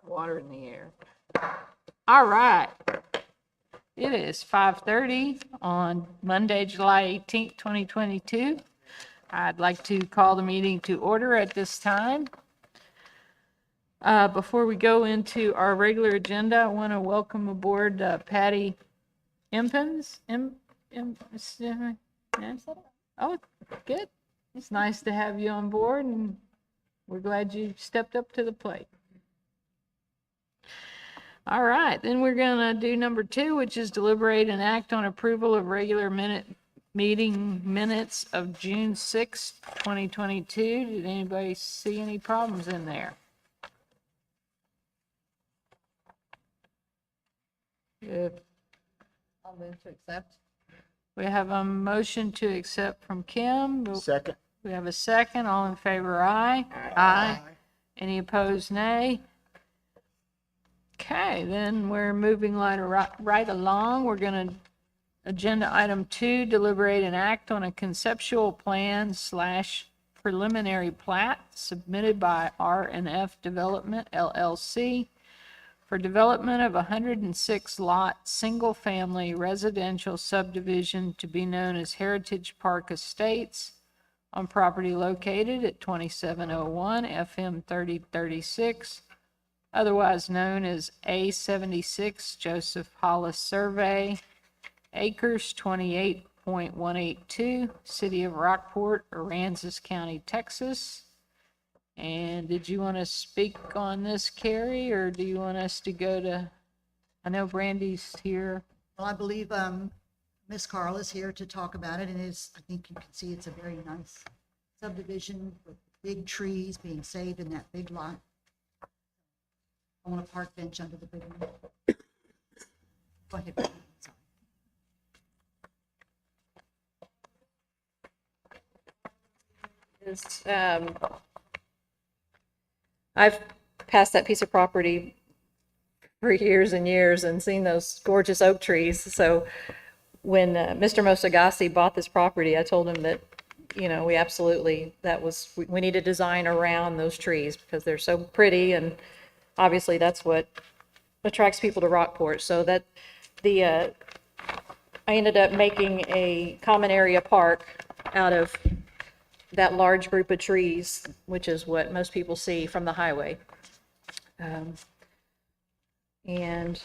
Water in the air. All right. It is 5:30 on Monday, July 18th, 2022. I'd like to call the meeting to order at this time. Before we go into our regular agenda, I want to welcome aboard Patty Impens. Oh, good. It's nice to have you on board, and we're glad you stepped up to the plate. All right, then we're going to do number 2, which is deliberate and act on approval of regular meeting minutes of June 6, 2022. Did anybody see any problems in there? I'll move to accept. We have a motion to accept from Kim. Second. We have a second. All in favor, aye. Aye. Any opposed, nay? Okay, then we're moving right along. We're going to, agenda item 2, deliberate and act on a conceptual plan / preliminary plat submitted by R&F Development, LLC, for development of a 106-lot, single-family residential subdivision to be known as Heritage Park Estates on property located at 2701 FM 3036, otherwise known as A76 Joseph Hollis Survey, acres 28.182, City of Rockport, Aransas County, Texas. And did you want to speak on this, Carrie, or do you want us to go to, I know Brandy's here. Well, I believe Miss Carl is here to talk about it, and I think you can see it's a very nice subdivision with big trees being saved in that big lot. I want a park bench under the big one. Go ahead, Brandy. Sorry. I've passed that piece of property for years and years and seen those gorgeous oak trees. So when Mr. Mosagassi bought this property, I told him that, we absolutely, we need to design around those trees because they're so pretty, and obviously that's what attracts people to Rockport. So that I ended up making a common area park out of that large group of trees, which is what most people see from the highway. And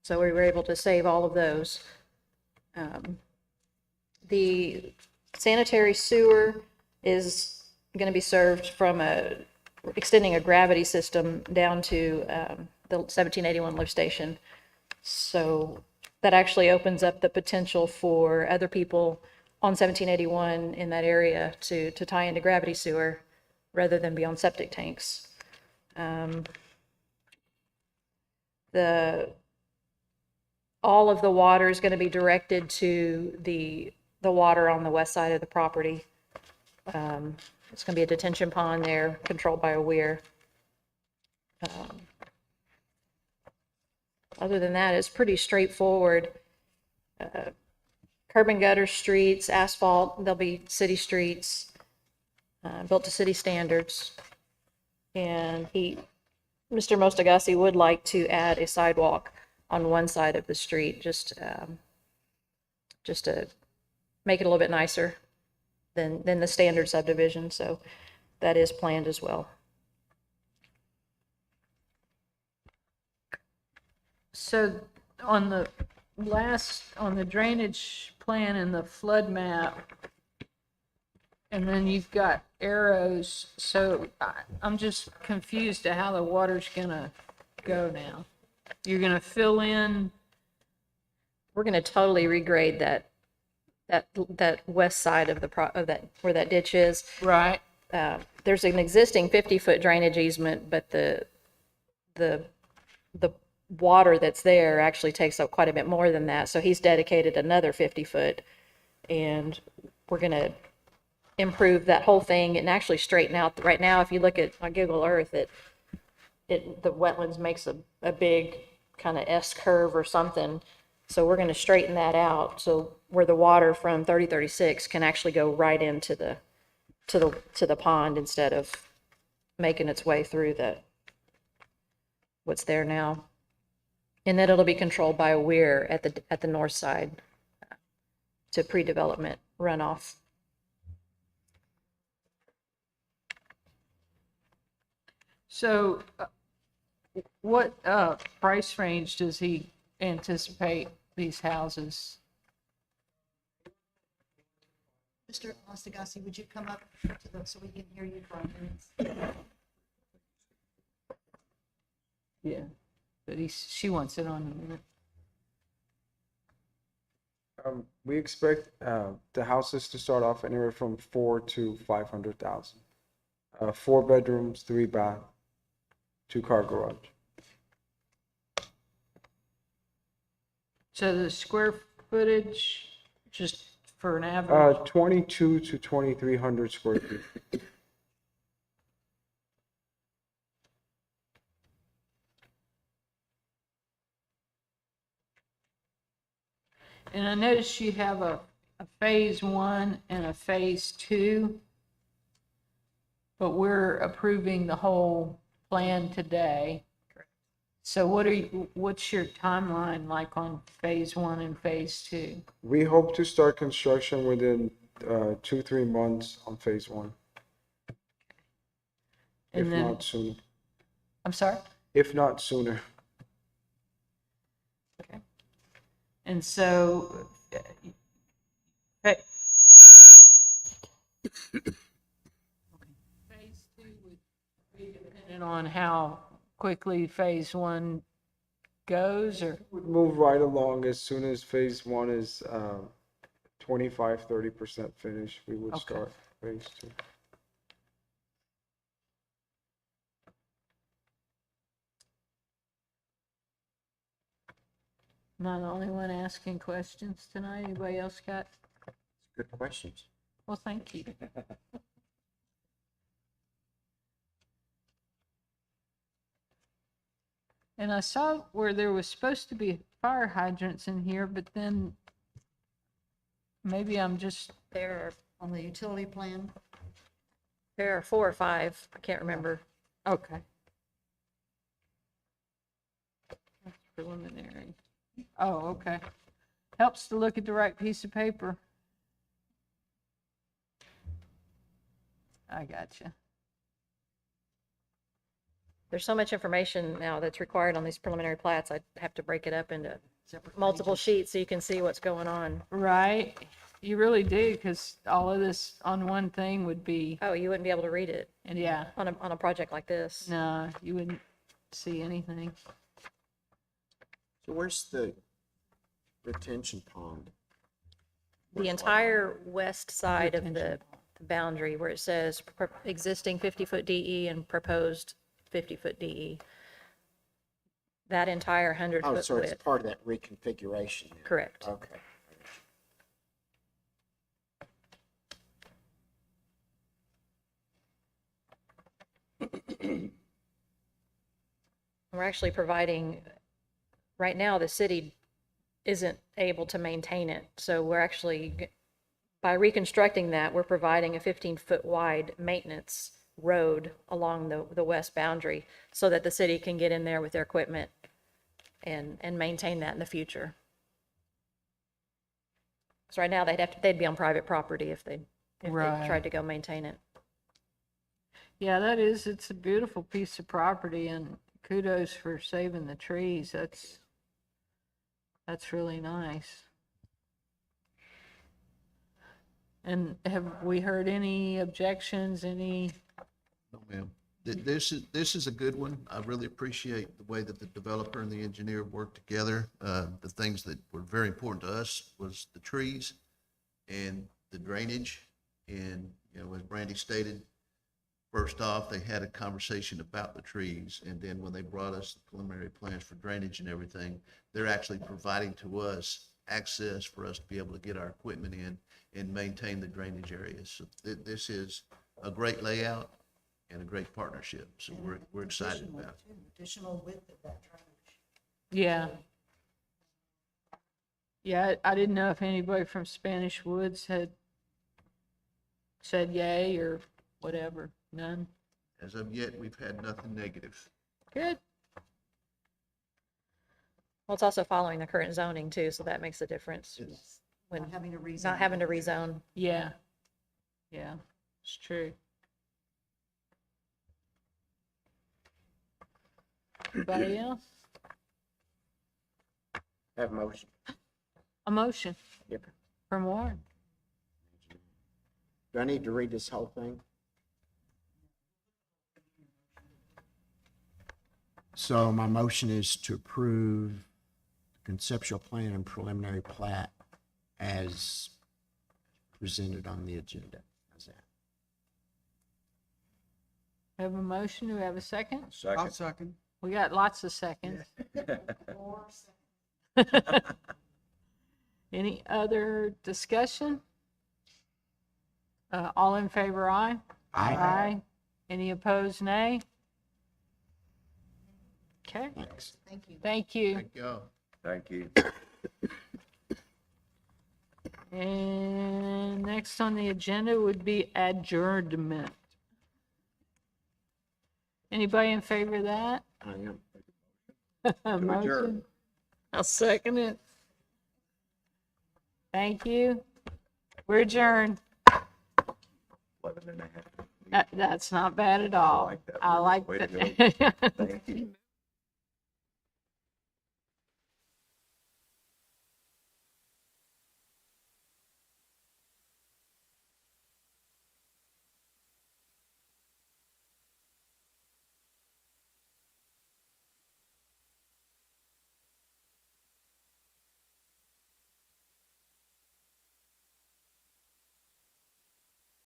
so we were able to save all of those. The sanitary sewer is going to be served from extending a gravity system down to the 1781 lift station. So that actually opens up the potential for other people on 1781 in that area to tie into gravity sewer rather than be on septic tanks. All of the water is going to be directed to the water on the west side of the property. It's going to be a detention pond there controlled by a weir. Other than that, it's pretty straightforward. Curb and gutter streets, asphalt, they'll be city streets, built to city standards. And Mr. Mostagassi would like to add a sidewalk on one side of the street, just to make it a little bit nicer than the standard subdivision. So that is planned as well. So on the drainage plan and the flood map, and then you've got arrows, so I'm just confused to how the water's gonna go now. You're gonna fill in. We're going to totally regrade that west side of that where that ditch is. Right. There's an existing 50-foot drainage easement, but the water that's there actually takes up quite a bit more than that. So he's dedicated another 50-foot, and we're going to improve that whole thing and actually straighten out. Right now, if you look on Google Earth, the wetlands makes a big kind of S curve or something. So we're going to straighten that out so where the water from 3036 can actually go right into the pond instead of making its way through what's there now. And then it'll be controlled by a weir at the north side to pre-development runoff. So what price range does he anticipate these houses? Mr. Ostagassi, would you come up to the, so we can hear you for our minutes? Yeah, but she wants it on the minute. We expect the houses to start off anywhere from 4 to 500,000. 4 bedrooms, 3 bath, 2-car garage. So the square footage, just for an average? 22 to 2,300 square feet. And I noticed you have a phase 1 and a phase 2, but we're approving the whole plan today. So what's your timeline like on phase 1 and phase 2? We hope to start construction within 2-3 months on phase 1, if And then, not sooner. I'm sorry? If not sooner. Okay. And so, phase 2 would be dependent on how quickly phase 1 goes, or? Would move right along as soon as phase 1 is 25-30% finished. We would Okay. start phase 2. Am I the only one asking questions tonight? Anybody else got? Good questions. Well, thank you. And I saw where there was supposed to be fire hydrants in here, but then maybe I'm just, There On the utility plan, are 4 or 5, I can't remember. okay. That's preliminary. Oh, okay. Helps to look at the right piece of paper. I gotcha. There's so much information now that's required on these preliminary plats, I have to break it up into separate multiple pages. sheets so you can see what's going on. Right? You really do, because all of this on one thing would be, Oh, you wouldn't be able to read it and yeah, on a project like this. no, you wouldn't see anything. So where's the retention pond? The entire west side of Retention the boundary where it says existing 50-foot DE and proposed 50-foot DE. That entire 100-foot Oh, so it's width. part of that reconfiguration then? Correct. Okay. We're actually providing, right now, the city isn't able to maintain it. So we're actually, by reconstructing that, we're providing a 15-foot wide maintenance road along the west boundary so that the city can get in there with their equipment and maintain that in the future. So right now, they'd be on private property if they Right. tried to go maintain it. Yeah, it's a beautiful piece of property, and kudos for saving the trees. That's really nice. And have we heard any objections, any? No, ma'am. This is a good one. I really appreciate the way that the developer and the engineer worked together. The things that were very important to us was the trees and the drainage. And, you know, as Brandy stated, first off, they had a conversation about the trees. And then when they brought us the preliminary plans for drainage and everything, they're actually providing to us access for us to be able to get our equipment in and maintain the drainage areas. So this is a great layout and a great partnership. So we're excited Additional, about it. too, additional width of that drainage. Yeah. Yeah, I didn't know if anybody from Spanish Woods had said yay or whatever. None? As of yet, we've had nothing negative. Good. Well, it's also following the current zoning too, so that makes a difference Yes. when Not having to rezone. not having to rezone. Yeah. Yeah, it's true. Anybody else? Have a motion. A motion Yep. from Warren. Do I need to read this whole thing? So my motion is to approve conceptual plan and preliminary plat as presented on the agenda. How's that? We have a motion. Do we have a second? I'll second. We got lots of seconds. Any other discussion? All in favor, aye? Aye. Any opposed, nay? Okay, Thanks. Thank you. thank you. Thank y'all. Thank you. And next on the agenda would be adjournment. Anybody in favor of that? I am. A motion? I'll second it. Thank you. We're adjourned. 11 and a half. That's not bad at all. like that. I like Way to that. Thank you.